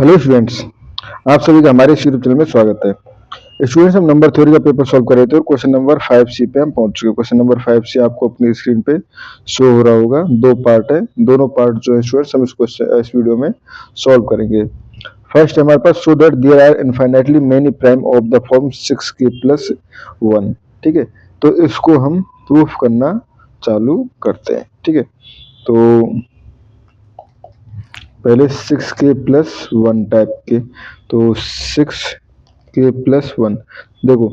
Hello students, आप सभी का हमारे इस यूट्यूब चैनल में स्वागत है। स्टूडेंट्स, हम नंबर थ्योरी का पेपर सॉल्व कर रहे थे और क्वेश्चन नंबर 5C पे हम पहुंच चुके हैं। क्वेश्चन नंबर 5C आपको अपनी स्क्रीन पे शो हो रहा होगा। दो पार्ट है, दोनों पार्ट जो है स्टूडेंट्स हम इस वीडियो में सॉल्व करेंगे। फर्स्ट हमारे पास, so that there are infinitely many prime of the form 6k+1। ठीक है, तो इसको हम प्रूफ करना चालू करते हैं। ठीक है, तो पहले 6k+1 टाइप के, तो 6k+1 देखो,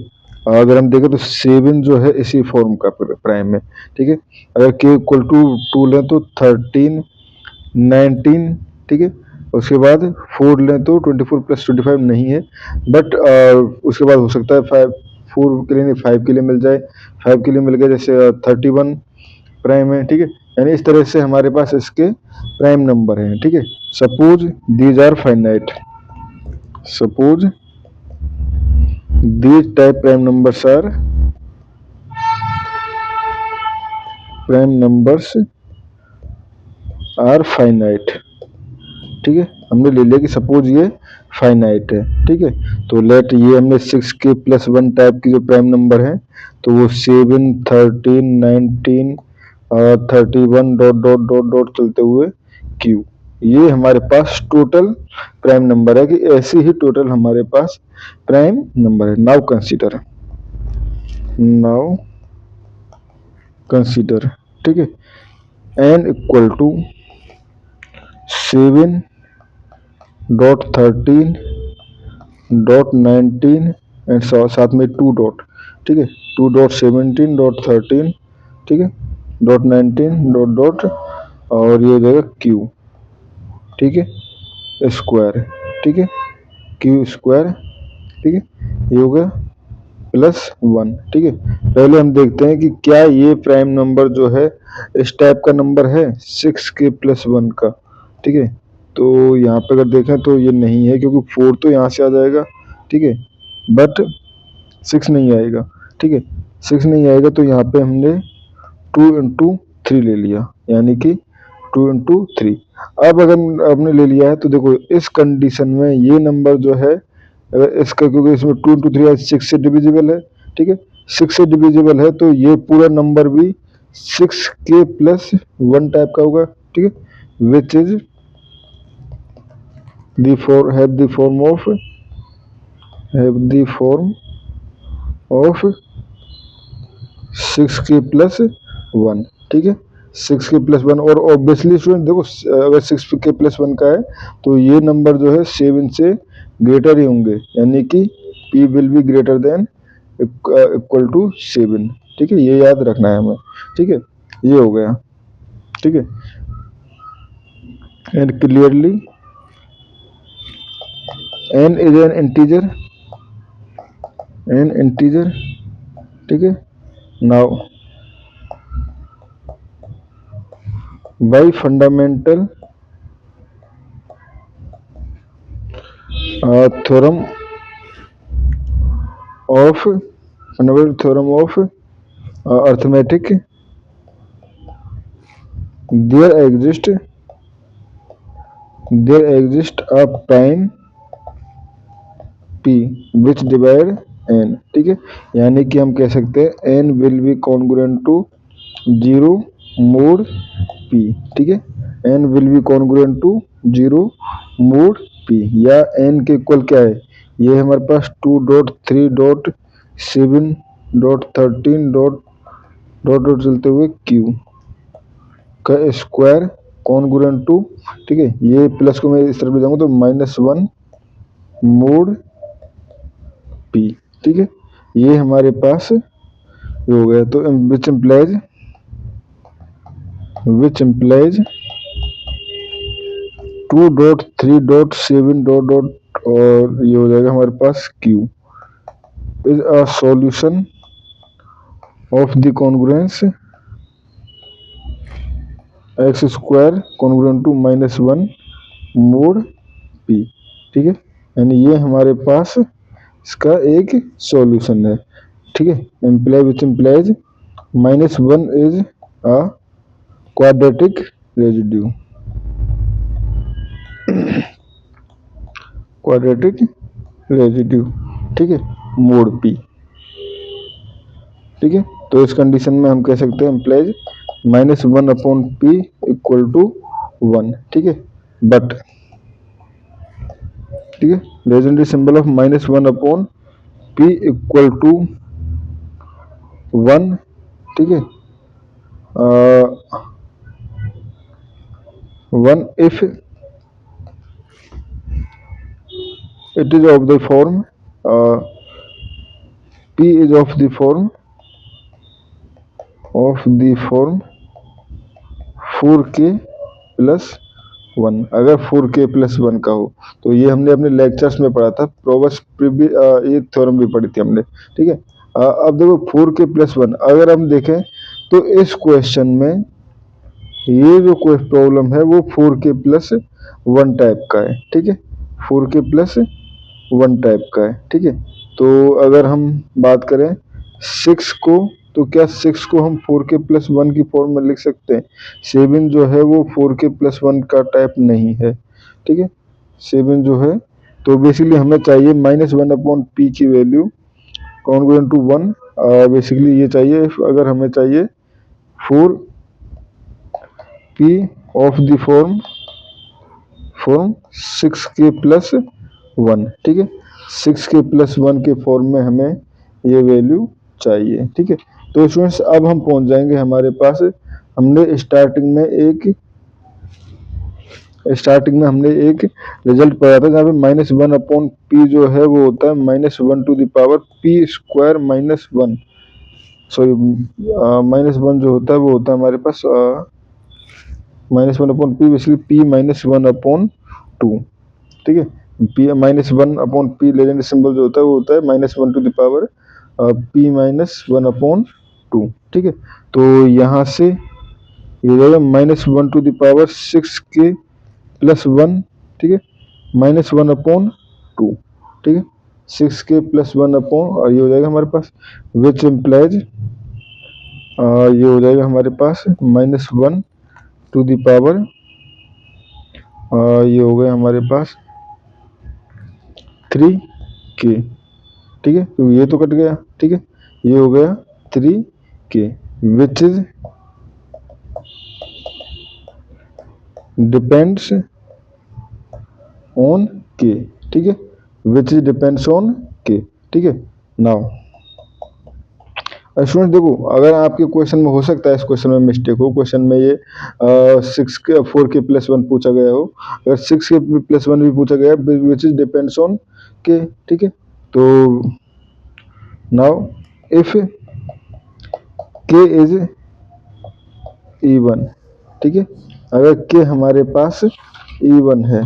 अगर हम देखें तो 7 जो है इसी फॉर्म का प्राइम है। ठीक है, अगर k इक्वल टू 2 लें तो 13, 19। ठीक है, उसके बाद 4 लें तो 24+25 नहीं है, बट उसके बाद हो सकता है 5, 4 के लिए नहीं 5 के लिए मिल जाए, 5 के लिए मिल गया, जैसे 31 प्राइम है। ठीक है, यानी इस तरह से हमारे पास इसके प्राइम नंबर हैं। ठीक है, suppose these are finite, suppose these type prime numbers are finite. ठीक है, हमने ले लिया कि सपोज ये फाइनाइट है। ठीक है, तो लेट ये हमने 6k+1 टाइप की जो प्राइम नंबर है, तो वो 7, 13, 19 और 31 डॉट डॉट डॉट डॉट चलते हुए q, ये हमारे पास टोटल प्राइम नंबर है कि ऐसे ही टोटल हमारे पास प्राइम नंबर है। Now consider. ठीक है, n इक्वल टू 7.13.19 एंड साथ में 2 डॉट। ठीक है, 2.17.13। ठीक है, .19 डॉट डॉट और ये हो जाएगा q। ठीक है, स्क्वायर। ठीक है, q स्क्वायर। ठीक है, ये हो गया +1। ठीक है, पहले हम देखते हैं कि क्या ये प्राइम नंबर जो है इस टाइप का नंबर है 6k+1 का। ठीक है, तो यहाँ पे अगर देखें तो ये नहीं है, क्योंकि 4 तो यहाँ से आ जाएगा। ठीक है, बट 6 नहीं आएगा। ठीक है, 6 नहीं आएगा, तो यहाँ पे हमने 2 इंटू 3 ले लिया, यानी कि 2 इंटू 3। अब अगर आपने ले लिया है तो देखो, इस कंडीशन में ये नंबर जो है, अगर इसका, क्योंकि इसमें 2 इंटू 3 6 से डिविजिबल है। ठीक है, 6 से डिविजिबल है, तो ये पूरा नंबर भी 6k+1 टाइप का होगा। ठीक है, which is have the form of 6k+1। ठीक है, 6k+1, और ऑब्वियसली स्टूडेंट देखो, अगर 6k+1 का है तो ये नंबर जो है 7 से ग्रेटर ही होंगे, यानी कि p will be greater than equal to 7। ठीक है, ये याद रखना है हमें। ठीक है, ये हो गया। ठीक है, and clearly n is an integer. ठीक है, now bye fundamental theorem of arithmetic, there exist a prime p which divide n। ठीक है, यानी कि हम कह सकते हैं n will be congruent to 0 mod p। ठीक है, n will be congruent to 0 mod p, या n के इक्वल क्या है, ये हमारे पास 2.3.7.13 डॉट डॉट चलते हुए q का स्क्वायर कॉन्ग्रुएंट टू। ठीक है, ये प्लस को मैं इस तरफ ले जाऊंगा तो -1 मोड p। ठीक है, ये हमारे पास हो गया, तो विच इम्प्लाइज 2.3.7 डॉट डॉट और ये हो जाएगा हमारे पास q is a solution of the congruence x square congruent to -1 mod p। ठीक है, यानी ये हमारे पास इसका एक सॉल्यूशन है। ठीक है, which implies -1 is a quadratic residue. Quadratic residue, ठीक है, मोड पी, ठीक है। तो इस कंडीशन में हम कह सकते हैं इम्प्लाइज -1/p इक्वल टू 1, ठीक है। बट, ठीक है, Legendre symbol of -1/p equal to 1, ठीक है, 1 if it is of the form p is of the form 4k plus 1, अगर 4k प्लस 1 का हो। तो ये हमने अपने लेक्चर्स में पढ़ा था, प्रोवर्ब्स ये थ्योरम भी पढ़ी थी हमने, ठीक है। अब देखो 4k प्लस 1, अगर हम देखें तो इस क्वेश्चन में ये जो कोई प्रॉब्लम है वो 4k प्लस 1 टाइप का है, ठीक है, 4k प्लस 1 टाइप का है, ठीक है। तो अगर हम बात करें 6 को, तो क्या 6 को हम 4k प्लस 1 की फॉर्म में लिख सकते हैं? 7 जो है वो 4k प्लस 1 का टाइप नहीं है, ठीक है, 7 जो है। तो बेसिकली हमें चाहिए -1/p की वैल्यू कॉन्ग्रुएंट टू 1, बेसिकली ये चाहिए। अगर हमें चाहिए 4p of the form 6k plus 1, ठीक है, 6k प्लस 1 के फॉर्म में हमें ये वैल्यू चाहिए, ठीक है। तो स्टूडेंट्स अब हम पहुंच जाएंगे हमारे पास, हमने स्टार्टिंग में हमने एक रिजल्ट पढ़ा था जहाँ पे -1/p जो है वो होता है -1 to the power p square -1, sorry -1 जो होता है वो होता है हमारे पास -1/p, बेसिकली p -1/2, ठीक है। -1/p लेजेंड सिंबल जो होता है वो होता है -1 टू द पावर p -1/2, ठीक है। तो यहाँ से ये हो जाएगा -1 to the power 6k plus 1, ठीक है, -1/2, ठीक है, 6k प्लस 1 और ये हो जाएगा हमारे पास, विच इम्प्लाइज ये हो जाएगा हमारे पास -1 टू द पावर, ये हो गया हमारे पास 3k, ठीक है, तो ये तो कट गया, ठीक है, ये हो गया 3k, which is depends on k, ठीक है, which is depends on k, ठीक है। नाउ स्टूडेंट देखो, अगर आपके क्वेश्चन में हो सकता है इस क्वेश्चन में मिस्टेक हो, क्वेश्चन में ये 4k प्लस 1 पूछा गया हो, अगर 6k प्लस 1 भी पूछा गया which is depends on k, ठीक है। तो now if k is even, ठीक है, अगर k हमारे पास इवन है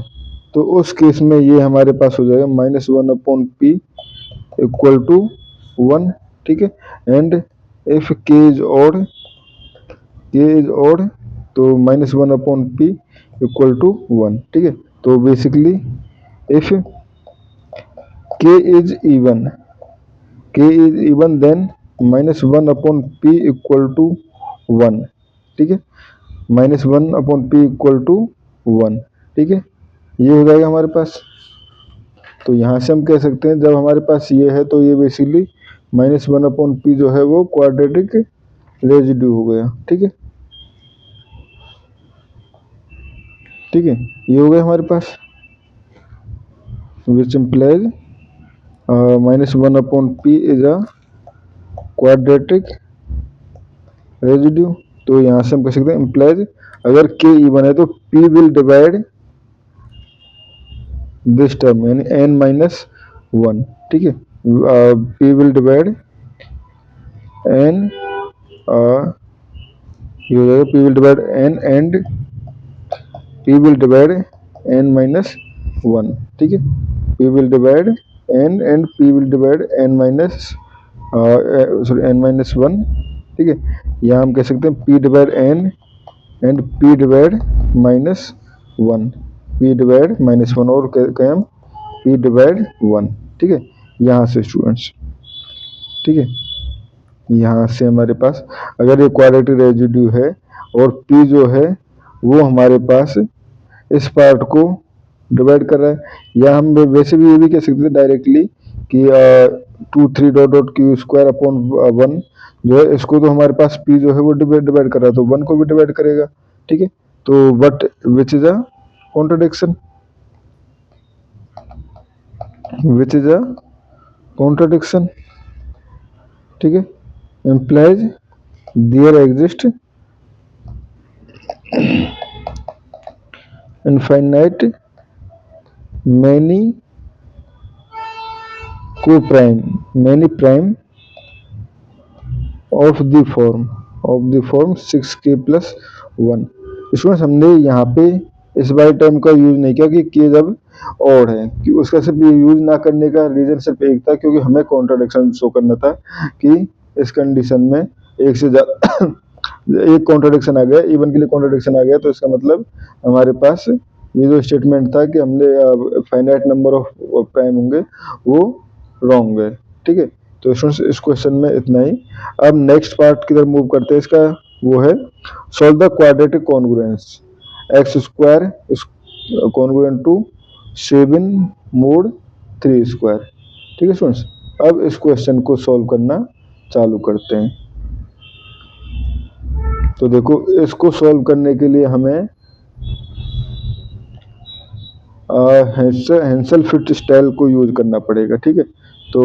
तो उस केस में ये हमारे पास हो जाएगा -1/p इक्वल टू 1, ठीक है। And if k is odd तो -1/p इक्वल टू 1, ठीक है। तो basically if k is even then -1/p equal to 1, ठीक है, -1/p इक्वल टू 1, ठीक है, ये हो जाएगा हमारे पास। तो यहाँ से हम कह सकते हैं जब हमारे पास ये है तो ये बेसिकली -1/p जो है वो क्वाड्रेटिक रेजिड्यू हो गया, ठीक है, ठीक है, ये हो गया हमारे पास, which implies -1/p is a quadratic residue. तो यहाँ से हम कह सकते हैं इम्प्लाइज अगर k इवन है तो p will divide this term यानी n-1, ठीक है, p विल डिवाइड n, ये हो जाएगा p will divide n and p will divide n-1, ठीक है, p will divide n and p will divide n-1, ठीक है। यहाँ हम कह सकते हैं p divide n and p divide -1, p divide -1 और कहें हम p डिवाइड 1, ठीक है। यहाँ से स्टूडेंट्स, ठीक है, यहाँ से हमारे पास अगर ये क्वाड्रेटिक रेजिड्यू है और p जो है वो हमारे पास इस पार्ट को डिवाइड कर रहा है। या हम वैसे भी ये भी कह सकते थे डायरेक्टली कि 2 3 dot dot Q square upon 1 जो है, इसको तो हमारे पास p जो है वो डिवाइड कर रहा है, तो 1 को भी डिवाइड करेगा। ठीक है, तो but which is a contradiction, which is a contradiction. ठीक है, implies there exist infinite many many prime of the form 6k plus 1। इसमें हमने यहाँ पे इस बार टर्म का यूज नहीं किया कि k जब ऑड है, कि उसका सिर्फ यूज ना करने का रीजन सिर्फ एक था, क्योंकि हमें कॉन्ट्राडिक्शन शो करना था कि इस कंडीशन में एक से ज्यादा एक कॉन्ट्राडिक्शन आ गया, इवन के लिए कॉन्ट्राडिक्शन आ गया, तो इसका मतलब हमारे पास ये जो स्टेटमेंट था कि हमने फाइनाइट नंबर ऑफ प्राइम होंगे वो रॉन्ग है। ठीक है, तो इस क्वेश्चन में इतना ही। अब नेक्स्ट पार्ट की तरफ मूव करते हैं। इसका वो है solve the quadratic congruence x square congruent to 7 mod 3 square. ठीक है स्टूडेंट्स, अब इस क्वेश्चन को सॉल्व करना चालू करते हैं। तो देखो, इसको सॉल्व करने के लिए हमें हेंसल फिट स्टाइल को यूज करना पड़ेगा। ठीक है, तो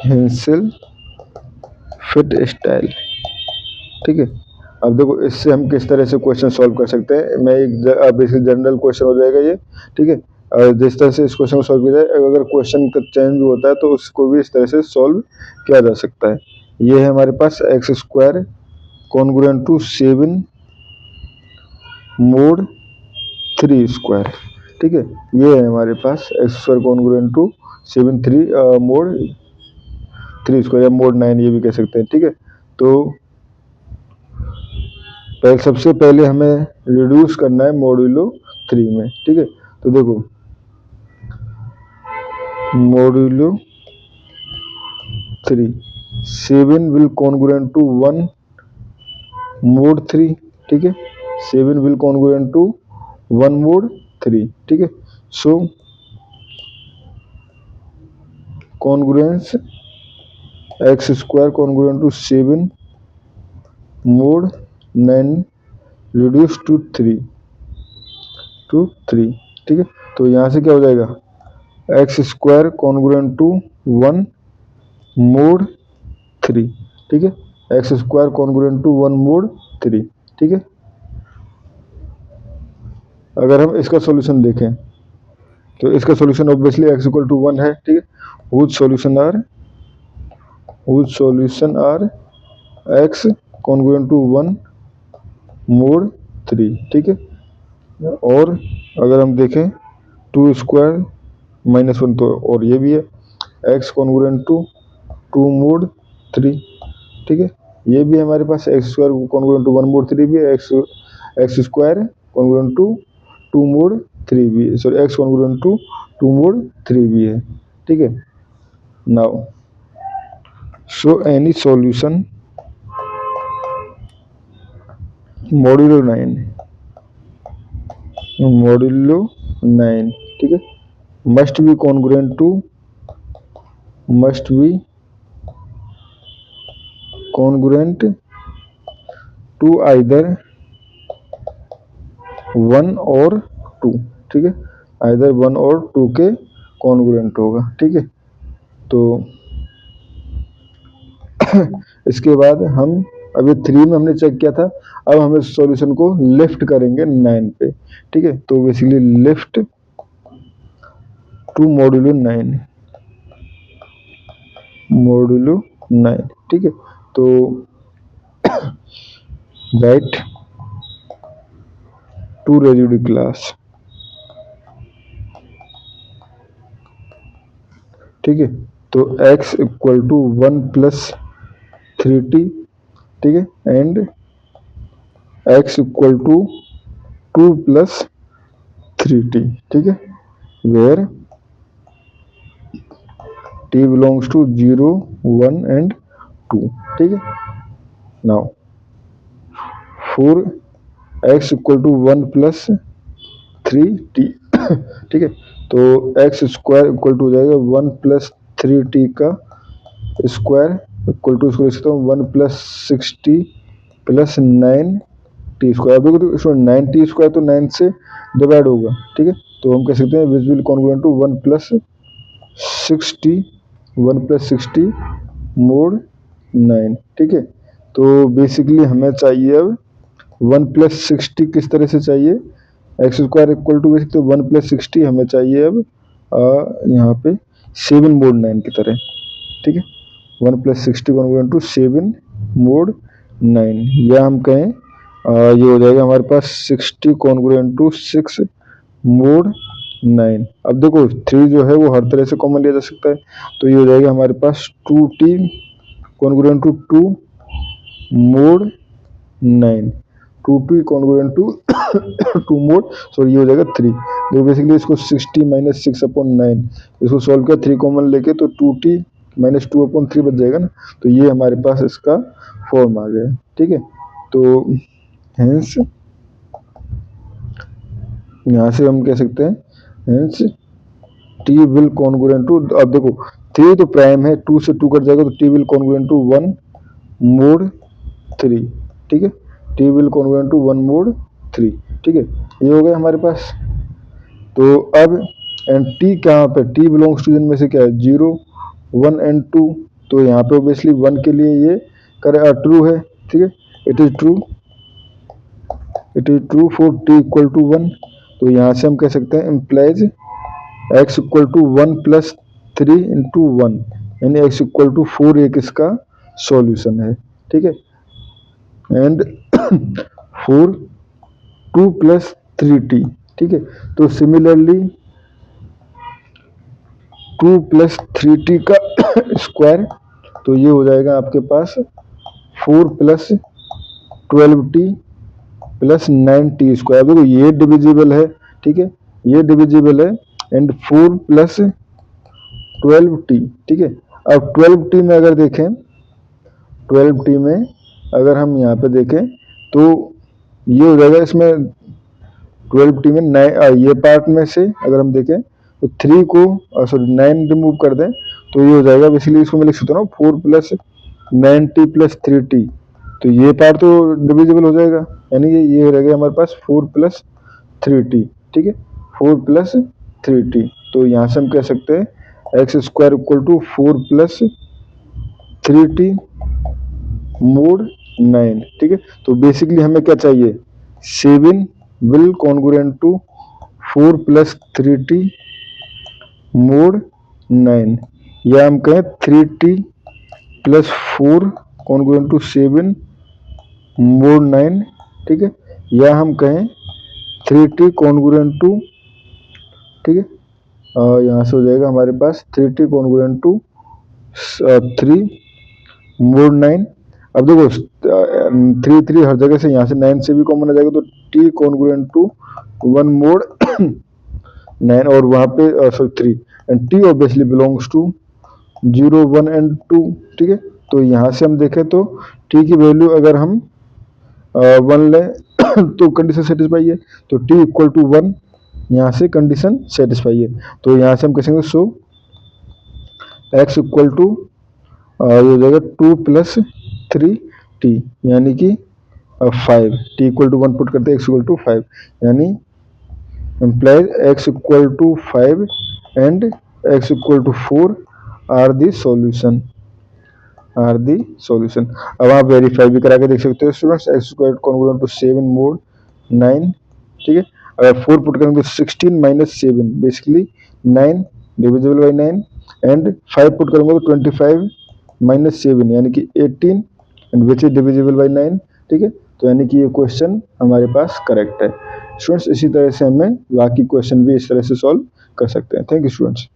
हेंसल फिट स्टाइल। ठीक है, अब देखो इससे हम किस तरह से क्वेश्चन सॉल्व कर सकते हैं। मैं एक बेसिक जनरल क्वेश्चन हो जाएगा ये। ठीक है, जिस तरह से इस क्वेश्चन को सॉल्व किया जाए, अगर क्वेश्चन का चेंज होता है तो उसको भी इस तरह से सॉल्व किया जा सकता है। ये है हमारे पास x square congruent to 7 mod 3 square. ठीक है, ये है हमारे पास x square congruent to 7 3 mod 3 square या मोड 9 ये भी कह सकते हैं। ठीक है, तो सबसे पहले हमें रिड्यूस करना है मॉड्यूलो 3 में। ठीक है, तो देखो modulo 3 7 will congruent to 1 mod 3। ठीक है, 7 विल कॉन्ग्रुएंट टू 1 मोड 3। ठीक है, so congruence x square congruent to 7 mod 9 reduce to 3 ठीक है, तो यहाँ से क्या हो जाएगा x square congruent to 1 mod 3। ठीक है, x square congruent to 1 mod 3। ठीक है, अगर हम इसका सॉल्यूशन देखें तो इसका solution obviously x equal to 1 है। ठीक है, whose solution are x congruent to 1 mod 3। ठीक है, और अगर हम देखें 2 स्क्वायर माइनस 1 तो और ये भी है एक्स कॉन्ग्रुएंट टू 2 मोड 3। ठीक है, ये भी हमारे पास x square congruent to 1 mod 3 भी है, x square congruent to 2 mod 3 भी है, sorry x congruent to 2 mod 3 भी है। ठीक है, now show any solution modulo 9। ठीक है, must be congruent to either 1 और 2। ठीक है, आइदर 1 और 2 के कॉन्ग्रुएंट होगा। ठीक है, तो इसके बाद हम अभी 3 में हमने चेक किया था, अब हम इस सॉल्यूशन को लिफ्ट करेंगे 9 पे। ठीक है, तो बेसिकली लिफ्ट टू मॉड्यूलो 9। ठीक है, तो राइट टू रेजिड्यू क्लास। ठीक है, तो x equal to 1 plus 3t। ठीक है, and x equal to 2 plus 3t। ठीक है, where t belongs to 0 1 and 2। ठीक है, now 4x equal to 1 plus 3t ठीक है। तो एक्स स्क्वायर इक्वल टू हो जाएगा 1 प्लस 3t का स्क्वायर इक्वल टू इसको लिख सकता हूँ 1 plus 6t plus 9t square. अब देखो इसमें 9t स्क्वायर तो 9 से डिवाइड होगा, ठीक है। तो हम कह सकते हैं which will congruent to 1 plus 6t mod 9, ठीक है। तो बेसिकली हमें चाहिए अब 1 प्लस 6t किस तरह से चाहिए, x square equal to basic तो 1 प्लस 6t हमें चाहिए अब यहाँ पे 7 मोड 9 की तरह, ठीक है। 1 plus 6t congruent to 7 mod 9, या हम कहें ये हो जाएगा हमारे पास 60 कॉन्ग्रुएंट टू 6 मोड 9। अब देखो 3 जो है वो हर तरह से कॉमन लिया जा सकता है, तो ये हो जाएगा हमारे पास 2t congruent to 2 mod 9, 2t congruent to 2 mod, sorry ये हो जाएगा 3। देखो बेसिकली इसको 60 माइनस 6/9 इसको सॉल्व किया 3 कॉमन लेके, तो 2t माइनस 2/3 बच जाएगा ना। तो ये हमारे पास इसका फॉर्म आ गया, ठीक है। तो हेंस यहाँ से हम कह सकते हैं hence t will congruent to, अब देखो 3 तो प्राइम है, 2 से 2 कट जाएगा, तो t will congruent to 1 mod 3, ठीक है। t will congruent to 1 mod 3, ठीक है। ये हो गया हमारे पास। तो अब एंड t कहाँ पे, t बिलोंग्स टू जिनमें से क्या है 0 1 एंड 2, तो यहाँ पे ऑब्वियसली 1 के लिए ये ट्रू है, ठीक है। It is true for t equal to 1। तो यहाँ से हम कह सकते हैं implies x equal to 1 plus 3 into 1, यानी x इक्वल टू 4 एक इसका सॉल्यूशन है, ठीक है। एंड फॉर 2 प्लस 3t, ठीक है। तो सिमिलरली 2 प्लस 3t का स्क्वायर, तो ये हो जाएगा आपके पास 4 plus 12t plus 9t square. देखो ये डिविजिबल है, ठीक है, ये डिविजिबल है। एंड 4 प्लस 12t, ठीक है। अब 12t में अगर देखें, 12t में अगर हम यहाँ पे देखें तो ये हो जाएगा इसमें 12t में ये पार्ट में से अगर हम देखें तो 3 को सॉरी 9 रिमूव कर दें, तो ये हो जाएगा बेसिकली इसको मैं लिख सकता हूँ 4 प्लस 9t प्लस 3t, तो ये पार्ट तो डिविजिबल हो जाएगा, यानी ये हो जाएगा हमारे पास 4 प्लस 3t, ठीक है, 4 प्लस 3t। तो यहाँ से हम कह सकते हैं x square equal to 4 plus 3t mod 9, ठीक है। तो बेसिकली हमें क्या चाहिए, 7 will congruent to 4 plus 3t mod 9, या हम कहें 3t plus 4 congruent to 7 mod 9, ठीक है, या हम कहें 3t कॉन्ग्रुएंट टू, ठीक है, यहाँ से हो जाएगा हमारे पास 3t कॉन्ग्रुएंट टू 3 मोड 9। अब देखो 3 हर जगह से, यहाँ से 9 से भी कॉमन आ जाएगा, तो t कॉन्ग्रुएंट टू 1 मोड 9, और वहाँ पे sorry 3, and t obviously belongs to 0 1 and 2, ठीक है। तो यहाँ से हम देखें तो t की वैल्यू अगर हम 1 लें तो कंडीशन सेटिस्फाई है, तो t इक्वल टू 1 यहाँ से कंडीशन सेटिस्फाई है। तो यहाँ से हम कहेंगे सो x इक्वल टू ये हो जाएगा 2 प्लस 3t, यानी कि 5, t इक्वल टू 1 पुट करते हैं x इक्वल टू 5, यानी implies x equal to 5 and x equal to 4 are the solution, अब आप वेरीफाई भी करा के देख सकते हो students, x square congruent to 7 mod 9, ठीक है। अगर 4 पुट करेंगे तो 16 minus 7 basically 9 divisible by 9, and 5 put करेंगे तो 25 माइनस 7 यानी कि 18, and which is divisible by 9, ठीक है। तो यानी कि ये क्वेश्चन हमारे पास करेक्ट है स्टूडेंट्स। इसी तरह से हमें बाकी क्वेश्चन भी इस तरह से सॉल्व कर सकते हैं। Thank you students.